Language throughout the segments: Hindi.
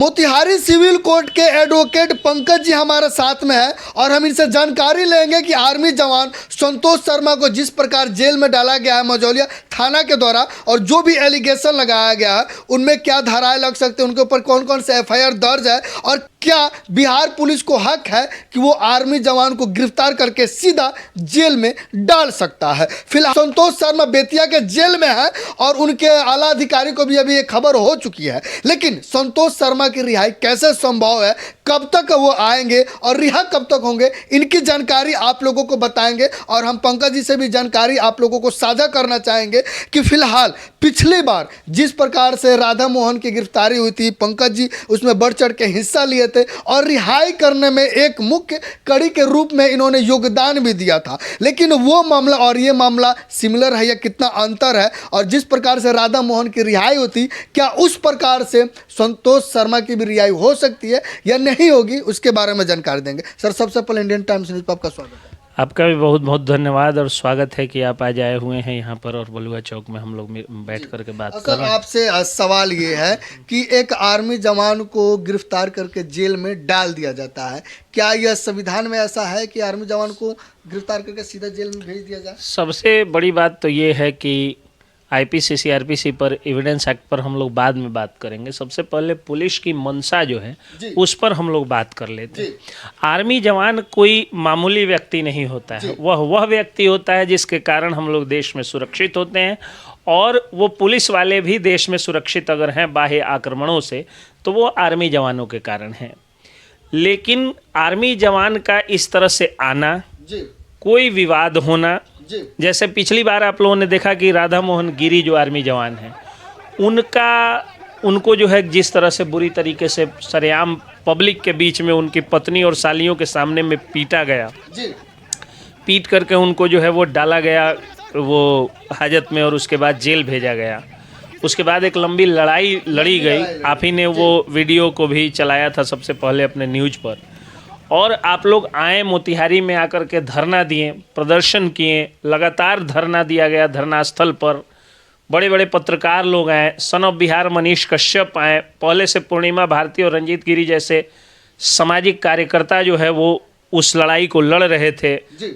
मोतिहारी सिविल कोर्ट के एडवोकेट पंकज जी हमारे साथ में है और हम इनसे जानकारी लेंगे कि आर्मी जवान संतोष शर्मा को जिस प्रकार जेल में डाला गया है मझौलिया थाना के द्वारा और जो भी एलिगेशन लगाया गया है उनमें क्या धाराएं लग सकते हैं, उनके ऊपर कौन कौन से एफआईआर दर्ज है और क्या बिहार पुलिस को हक है कि वो आर्मी जवान को गिरफ्तार करके सीधा जेल में डाल सकता है। फिलहाल संतोष शर्मा बेतिया के जेल में है और उनके आला अधिकारी को भी अभी ये खबर हो चुकी है, लेकिन संतोष शर्मा की रिहाई कैसे संभव है, कब तक वो आएंगे और रिहा कब तक होंगे, इनकी जानकारी आप लोगों को बताएंगे। और हम पंकज जी से भी जानकारी आप लोगों को साझा करना चाहेंगे कि फिलहाल पिछली बार जिस प्रकार से राधा मोहन की गिरफ्तारी हुई थी, पंकज जी उसमें बढ़ चढ़ के हिस्सा लिए थे और रिहाई करने में एक मुख्य कड़ी के रूप में इन्होंने योगदान भी दिया था, लेकिन वो मामला और ये मामला सिमिलर है या कितना अंतर है, और जिस प्रकार से राधा मोहन की रिहाई होती क्या उस प्रकार से संतोष शर्मा की भी रिहाई हो सकती है या नहीं होगी, उसके बारे में जानकारी देंगे। सर, सबसे पहले इंडियन टाइम्स न्यूज़ पर आपका स्वागत है। आपका भी बहुत बहुत धन्यवाद और स्वागत है कि आप आज आए हुए हैं यहाँ पर और बलुआ चौक में हम लोग बैठ करके बात कर रहे हैं। आपसे सवाल ये है कि एक आर्मी जवान को गिरफ्तार करके जेल में डाल दिया जाता है, क्या यह संविधान में ऐसा है कि आर्मी जवान को गिरफ्तार करके सीधा जेल में भेज दिया जाए? सबसे बड़ी बात तो ये है कि आईपीसी सीआरपीसी पर एविडेंस एक्ट पर हम लोग बाद में बात करेंगे। सबसे पहले पुलिस की मंशा जो है उस पर हम लोग बात कर लेते हैं। आर्मी जवान कोई मामूली व्यक्ति नहीं होता है, वह व्यक्ति होता है जिसके कारण हम लोग देश में सुरक्षित होते हैं, और वो पुलिस वाले भी देश में सुरक्षित अगर हैं बाह्य आक्रमणों से तो वो आर्मी जवानों के कारण हैं। लेकिन आर्मी जवान का इस तरह से आना, कोई विवाद होना, जैसे पिछली बार आप लोगों ने देखा कि राधा मोहन गिरी जो आर्मी जवान हैं उनको जो है जिस तरह से बुरी तरीके से सरेआम पब्लिक के बीच में उनकी पत्नी और सालियों के सामने में पीटा गया, पीट करके उनको जो है वो डाला गया वो हाजत में और उसके बाद जेल भेजा गया। उसके बाद एक लंबी लड़ाई लड़ी गई। आप ही ने वो वीडियो को भी चलाया था सबसे पहले अपने न्यूज़ पर, और आप लोग आए मोतिहारी में आकर के धरना दिए, प्रदर्शन किए, लगातार धरना दिया गया धरना स्थल पर। बड़े बड़े पत्रकार लोग आए, सन ऑफ बिहार मनीष कश्यप आए, पहले से पूर्णिमा भारती और रंजीत गिरी जैसे सामाजिक कार्यकर्ता जो है वो उस लड़ाई को लड़ रहे थे।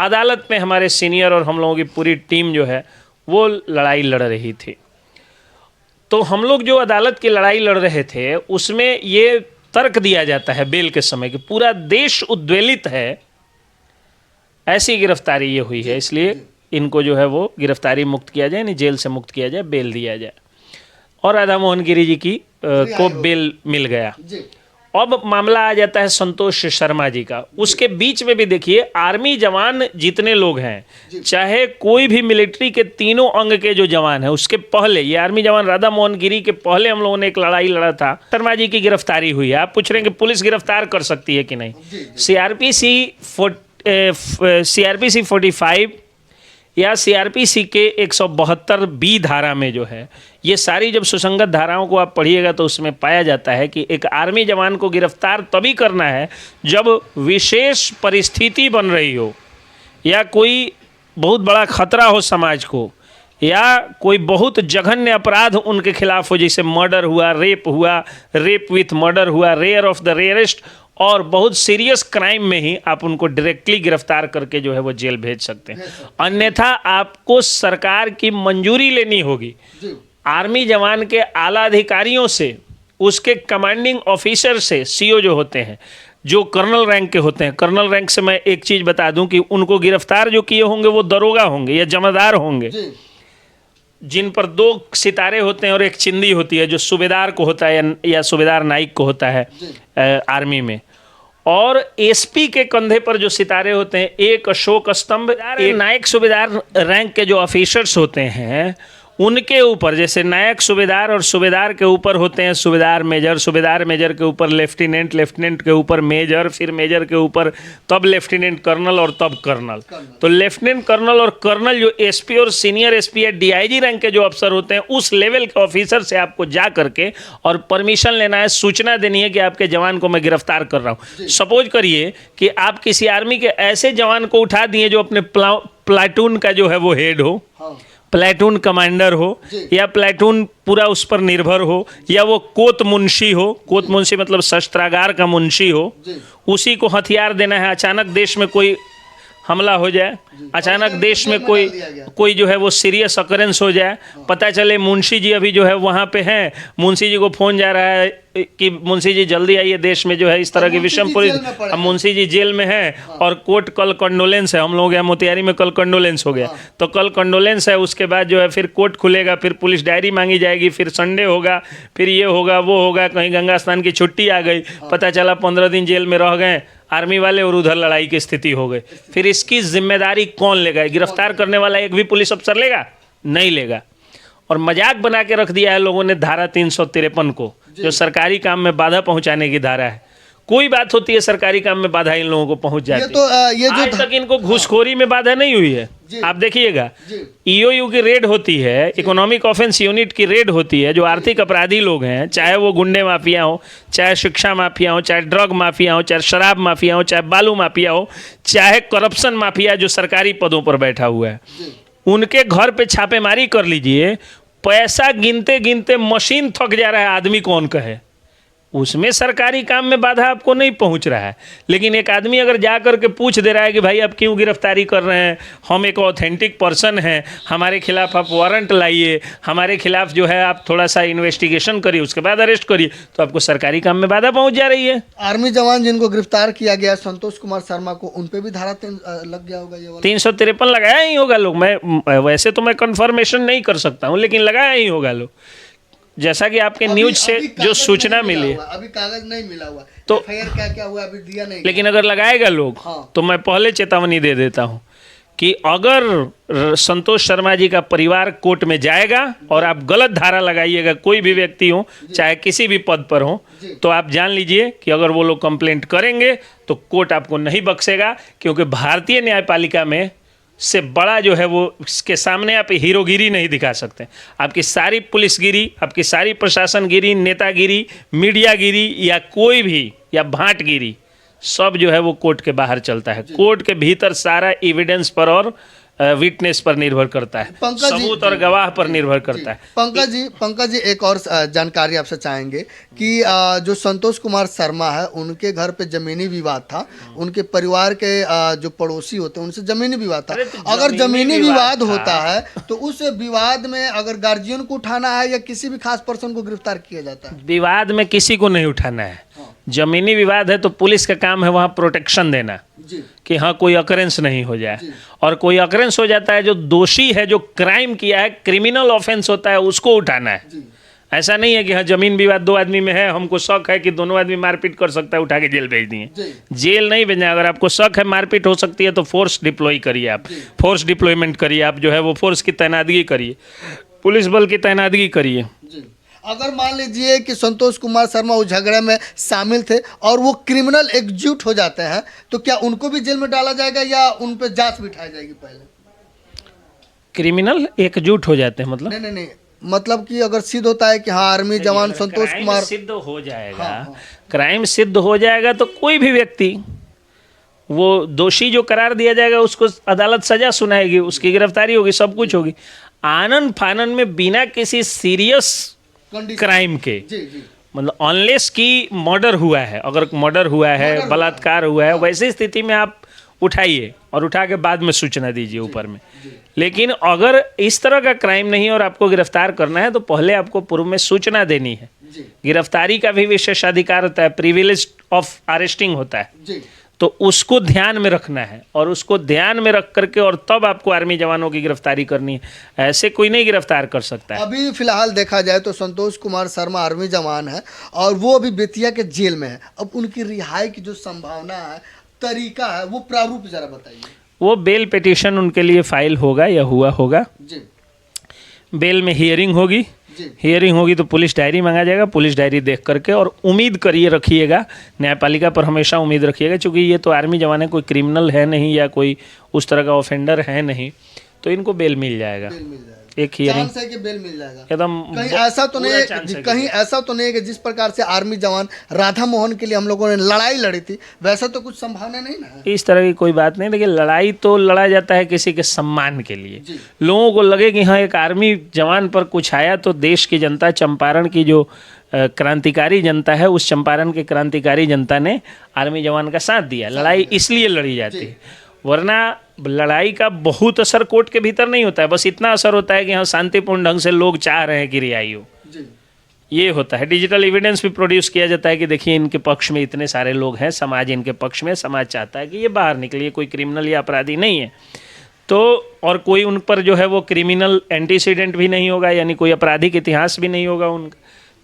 अदालत में हमारे सीनियर और हम लोगों की पूरी टीम जो है वो लड़ाई लड़ रही थी। तो हम लोग जो अदालत की लड़ाई लड़ रहे थे उसमें ये तर्क दिया जाता है बेल के समय कि पूरा देश उद्वेलित है, ऐसी गिरफ्तारी ये हुई है, इसलिए इनको जो है वो गिरफ्तारी मुक्त किया जाए, नहीं जेल से मुक्त किया जाए, बेल दिया जाए। और राधा मोहन गिरी जी की को बेल मिल गया। अब मामला आ जाता है संतोष शर्मा जी का। उसके बीच में भी देखिए आर्मी जवान जितने लोग हैं, चाहे कोई भी मिलिट्री के तीनों अंग के जो जवान हैं, उसके पहले ये आर्मी जवान राधा मोहन गिरी के पहले हम लोगों ने एक लड़ाई लड़ा था। शर्मा जी की गिरफ्तारी हुई है। आप पूछ रहे हैं कि पुलिस गिरफ्तार कर सकती है कि नहीं? सीआरपीसी 45 या सीआरपीसी के 172 बी धारा में जो है, ये सारी जब सुसंगत धाराओं को आप पढ़िएगा तो उसमें पाया जाता है कि एक आर्मी जवान को गिरफ्तार तभी करना है जब विशेष परिस्थिति बन रही हो, या कोई बहुत बड़ा खतरा हो समाज को, या कोई बहुत जघन्य अपराध उनके खिलाफ हो, जैसे मर्डर हुआ, रेप विथ मर्डर हुआ, रेयर ऑफ द रेयरेस्ट, और बहुत सीरियस क्राइम में ही आप उनको डायरेक्टली गिरफ्तार करके जो है वो जेल भेज सकते हैं। अन्यथा आपको सरकार की मंजूरी लेनी होगी, आर्मी जवान के आला अधिकारियों से, उसके कमांडिंग ऑफिसर से, सीओ जो होते हैं, जो कर्नल रैंक के होते हैं। कर्नल रैंक से मैं एक चीज़ बता दूं कि उनको गिरफ्तार जो किए होंगे वो दरोगा होंगे या जमादार होंगे, जिन पर 2 सितारे होते हैं और एक चिंदी होती है, जो सूबेदार को होता है या सूबेदार नाइक को होता है आर्मी में। और एसपी के कंधे पर जो सितारे होते हैं, एक अशोक स्तंभ, एक नायक सूबेदार रैंक के जो ऑफिसर्स होते हैं उनके ऊपर, जैसे नायक सूबेदार और सूबेदार के ऊपर होते हैं सूबेदार मेजर के ऊपर लेफ्टिनेंट के ऊपर मेजर, फिर मेजर के ऊपर तब लेफ्टिनेंट कर्नल और तब कर्नल। तो लेफ्टिनेंट कर्नल और कर्नल जो एसपी और सीनियर एसपी या डीआईजी रैंक के जो अफसर होते हैं, उस लेवल के ऑफिसर से आपको जा करके और परमिशन लेना है, सूचना देनी है कि आपके जवान को मैं गिरफ्तार कर रहा हूँ। सपोज करिए कि आप किसी आर्मी के ऐसे जवान को उठा दिए जो अपने प्लाटून का जो है वो हेड हो, प्लेटून कमांडर हो या प्लेटून पूरा उस पर निर्भर हो या वो कोत मुंशी हो, कोत मुंशी मतलब शस्त्रागार का मुंशी हो, उसी को हथियार देना है। अचानक देश में कोई हमला हो जाए, अचानक देश में कोई जो है वो सीरियस अकरेंस हो जाए, पता चले मुंशी जी अभी जो है वहाँ पे हैं, मुंशी जी को फ़ोन जा रहा है कि मुंशी जी जल्दी आइए, देश में जो है इस तरह की विषम परिस्थिति, अब मुंशी जी जेल में हैं और कोर्ट कल कंडोलेंस है, हम लोग यहाँ मोतिहारी में कल कंडोलेंस हो गया, तो कल कंडोलेंस है, उसके बाद जो है फिर कोर्ट खुलेगा, फिर पुलिस डायरी मांगी जाएगी, फिर संडे होगा, फिर ये होगा वो होगा, कहीं गंगा स्नान की छुट्टी आ गई, पता चला 15 दिन जेल में रह गए आर्मी वाले और उधर लड़ाई की स्थिति हो गई, फिर इसकी जिम्मेदारी कौन लेगा? गिरफ्तार करने वाला एक भी पुलिस अफसर लेगा? नहीं लेगा। और मजाक बना के रख दिया है लोगों ने धारा 353 को, जो सरकारी काम में बाधा पहुंचाने की धारा है। कोई बात होती है सरकारी काम में बाधा इन लोगों को पहुंच जाती है। ये जो आज तक इनको घूसखोरी में बाधा नहीं हुई है। आप देखिएगा, ईओयू की रेड होती है, इकोनॉमिक ऑफेंस यूनिट की रेड होती है, जो आर्थिक अपराधी लोग हैं, चाहे वो गुंडे माफिया हो, चाहे शिक्षा माफिया हो, चाहे ड्रग माफिया हो, चाहे शराब माफिया हो, चाहे बालू माफिया हो, चाहे करप्शन माफिया जो सरकारी पदों पर बैठा हुआ है, उनके घर पे छापेमारी कर लीजिए, पैसा गिनते गिनते मशीन थक जा रहा है, आदमी कौन कहे, उसमें सरकारी काम में बाधा आपको नहीं पहुंच रहा है। लेकिन एक आदमी अगर जा कर के पूछ दे रहा है कि भाई आप क्यों गिरफ्तारी कर रहे हैं, हम एक ऑथेंटिक पर्सन हैं, हमारे खिलाफ आप वारंट लाइए, हमारे खिलाफ जो है आप थोड़ा सा इन्वेस्टिगेशन करिए, उसके बाद अरेस्ट करिए, तो आपको सरकारी काम में बाधा पहुंच जा रही है। आर्मी जवान जिनको गिरफ्तार किया गया संतोष कुमार शर्मा को, उन पे भी धारा लग गया होगा ये वाला? 353 लगाया ही होगा लोग। मैं वैसे तो मैं कंफर्मेशन नहीं कर सकता हूँ, लेकिन लगाया ही होगा लोग, जैसा कि आपके न्यूज से जो सूचना मिली है। अभी कागज नहीं मिला हुआ तो क्या क्या हुआ अभी दिया नहीं, लेकिन अगर लगाएगा लोग तो मैं पहले चेतावनी दे देता हूं कि अगर संतोष शर्मा जी का परिवार कोर्ट में जाएगा और आप गलत धारा लगाइएगा, कोई भी व्यक्ति हो चाहे किसी भी पद पर हो, तो आप जान लीजिए कि अगर वो लोग कंप्लेंट करेंगे तो कोर्ट आपको नहीं बख्शेगा, क्योंकि भारतीय न्यायपालिका में से बड़ा जो है वो इसके सामने आप हीरोगिरी नहीं दिखा सकते। आपकी सारी पुलिसगिरी, आपकी सारी प्रशासनगिरी, नेतागिरी, मीडियागिरी या कोई भी या भांटगिरी, सब जो है वो कोर्ट के बाहर चलता है। कोर्ट के भीतर सारा एविडेंस पर और विटनेस पर निर्भर करता है, सबूत और गवाह पर निर्भर करता है। पंकज जी एक और जानकारी आपसे चाहेंगे कि जो संतोष कुमार शर्मा है, उनके घर पे जमीनी विवाद था, उनके परिवार के जो पड़ोसी होते हैं उनसे जमीनी विवाद था। अगर जमीनी विवाद होता है तो उस विवाद में अगर गार्जियन को उठाना है या किसी भी खास पर्सन को गिरफ्तार किया जाता है? विवाद में किसी को नहीं उठाना है। जमीनी विवाद है तो पुलिस का काम है वहाँ प्रोटेक्शन देना कि हाँ कोई अकरेंस नहीं हो जाए, और कोई अकरेंस हो जाता है जो दोषी है, जो क्राइम किया है, क्रिमिनल ऑफेंस होता है, उसको उठाना है। ऐसा नहीं है कि हाँ जमीन विवाद दो आदमी में है, हमको शक है कि दोनों आदमी मारपीट कर सकता है, उठा के जेल भेज दिए। जेल नहीं भेजना। अगर आपको शक है मारपीट हो सकती है तो फोर्स डिप्लॉय करिए, आप फोर्स डिप्लॉयमेंट करिए, आप जो है वो फोर्स की तैनातगी करिए, पुलिस बल की तैनातगी करिए। अगर मान लीजिए कि संतोष कुमार शर्मा उस झगड़े में शामिल थे और वो क्रिमिनल एग्जीक्यूट हो जाते हैं, तो क्या उनको भी जेल में डाला जाएगा या उन पर जांच बिठाई जाएगी? पहले क्रिमिनल एकजुट हो जाते हैं मतलब नहीं, मतलब कि अगर सिद्ध होता है कि हाँ आर्मी जवान संतोष कुमार सिद्ध हो जाएगा, क्राइम सिद्ध हो जाएगा तो कोई भी व्यक्ति, वो दोषी जो करार दिया जाएगा उसको अदालत सजा सुनाएगी, उसकी गिरफ्तारी होगी, सब कुछ होगी। आनन फानन में बिना किसी सीरियस क्राइम के, मतलब अनलेस की मर्डर हुआ है, अगर मर्डर हुआ है, बलात्कार हुआ है, वैसी स्थिति में आप उठाइए और उठा के बाद में सूचना दीजिए ऊपर में। लेकिन अगर इस तरह का क्राइम नहीं और आपको गिरफ्तार करना है तो पहले आपको पूर्व में सूचना देनी है। गिरफ्तारी का भी विशेषाधिकार होता है, प्रिविलेज ऑफ अरेस्टिंग होता है, तो उसको ध्यान में रखना है और उसको ध्यान में रख करके और तब आपको आर्मी जवानों की गिरफ्तारी करनी है। ऐसे कोई नहीं गिरफ्तार कर सकता है। अभी फिलहाल देखा जाए तो संतोष कुमार शर्मा आर्मी जवान है और वो अभी बेतिया के जेल में है। अब उनकी रिहाई की जो संभावना है, तरीका है, वो प्रारूप जरा बताइए। वो बेल पिटीशन उनके लिए फाइल होगा या हुआ होगा जी। बेल में हियरिंग होगी, हियरिंग होगी तो पुलिस डायरी मांगा जाएगा, पुलिस डायरी देख करके, और उम्मीद करिए रखिएगा, न्यायपालिका पर हमेशा उम्मीद रखिएगा, क्योंकि ये तो आर्मी जवान है, कोई क्रिमिनल है नहीं या कोई उस तरह का ऑफेंडर है नहीं, तो इनको बेल मिल जाएगा। बेल मिल जाएगा, एक हियरिंग चांस है कि बेल मिल जाएगा। एकदम कहीं ऐसा तो पूरा नहीं चांस है कहीं ऐसा तो नहीं है कि जिस प्रकार से आर्मी जवान राधा मोहन के लिए हम लोगों ने लड़ाई लड़ी थी, वैसा तो कुछ संभावना नहीं ना है। इस तरह की कोई बात नहीं। देखिए, लड़ाई तो लड़ा जाता है किसी के सम्मान के लिए। जी। लोगों को लगे कि हाँ एक आर्मी जवान पर कुछ आया तो देश की जनता, चंपारण की जो क्रांतिकारी जनता है, उस चंपारण के क्रांतिकारी जनता ने आर्मी जवान का साथ दिया। लड़ाई इसलिए लड़ी जाती है, वरना लड़ाई का बहुत असर कोर्ट के भीतर नहीं होता है। बस इतना असर होता है कि हाँ शांतिपूर्ण ढंग से लोग चाह रहे हैं कि रिहाई हो, जी। ये होता है। डिजिटल एविडेंस भी प्रोड्यूस किया जाता है कि देखिए इनके पक्ष में इतने सारे लोग हैं, समाज इनके पक्ष में, समाज चाहता है कि ये बाहर निकले, ये कोई क्रिमिनल या अपराधी नहीं है। तो और कोई उन पर जो है वो क्रिमिनल एंटीसीडेंट भी नहीं होगा, यानी कोई आपराधिक इतिहास भी नहीं होगा उनका,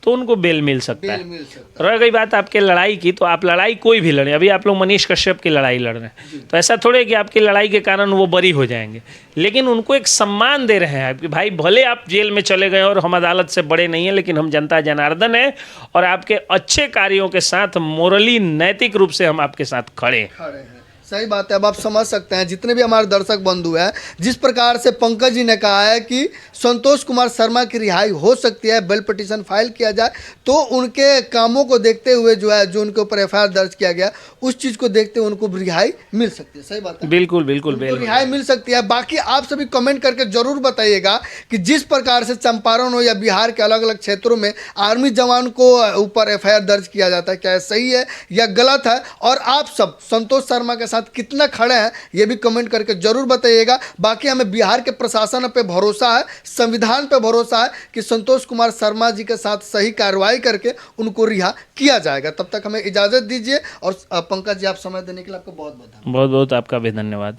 तो उनको बेल मिल सकता बेल है। मिल सकता रह गई बात आपके लड़ाई की, तो आप लड़ाई कोई भी लड़े, अभी आप लोग मनीष कश्यप की लड़ाई लड़ रहे हैं, तो ऐसा थोड़े कि आपकी लड़ाई के कारण वो बरी हो जाएंगे, लेकिन उनको एक सम्मान दे रहे हैं कि भाई भले आप जेल में चले गए और हम अदालत से बड़े नहीं हैं, लेकिन हम जनता जनार्दन हैं और आपके अच्छे कार्यों के साथ मोरली नैतिक रूप से हम आपके साथ खड़े हैं। खड़े हैं। सही बात है। अब आप समझ सकते हैं, जितने भी हमारे दर्शक बंधु हैं, जिस प्रकार से पंकज जी ने कहा है कि संतोष कुमार शर्मा की रिहाई हो सकती है, बेल पिटीशन फाइल किया जाए, तो उनके कामों को देखते हुए जो है, जो उनके ऊपर एफआईआर दर्ज किया गया, उस चीज़ को देखते हुए उनको रिहाई मिल सकती है। सही बात है, बिल्कुल बिल्कुल उनको बेल रिहाई मिल सकती है। बाकी आप सभी कमेंट करके जरूर बताइएगा कि जिस प्रकार से चंपारण हो या बिहार के अलग अलग क्षेत्रों में आर्मी जवान को ऊपर एफआईआर दर्ज किया जाता है, क्या सही है या गलत है, और आप सब संतोष शर्मा के साथ कितना खड़े हैं ये भी कमेंट करके जरूर बताइएगा। बाकी हमें बिहार के प्रशासन पे भरोसा है, संविधान पे भरोसा है कि संतोष कुमार शर्मा जी के साथ सही कार्रवाई करके उनको रिहा किया जाएगा। तब तक हमें इजाज़त दीजिए, और पंकज जी आप समय देने के लिए आपको बहुत बहुत धन्यवाद। बहुत बहुत आपका भी धन्यवाद।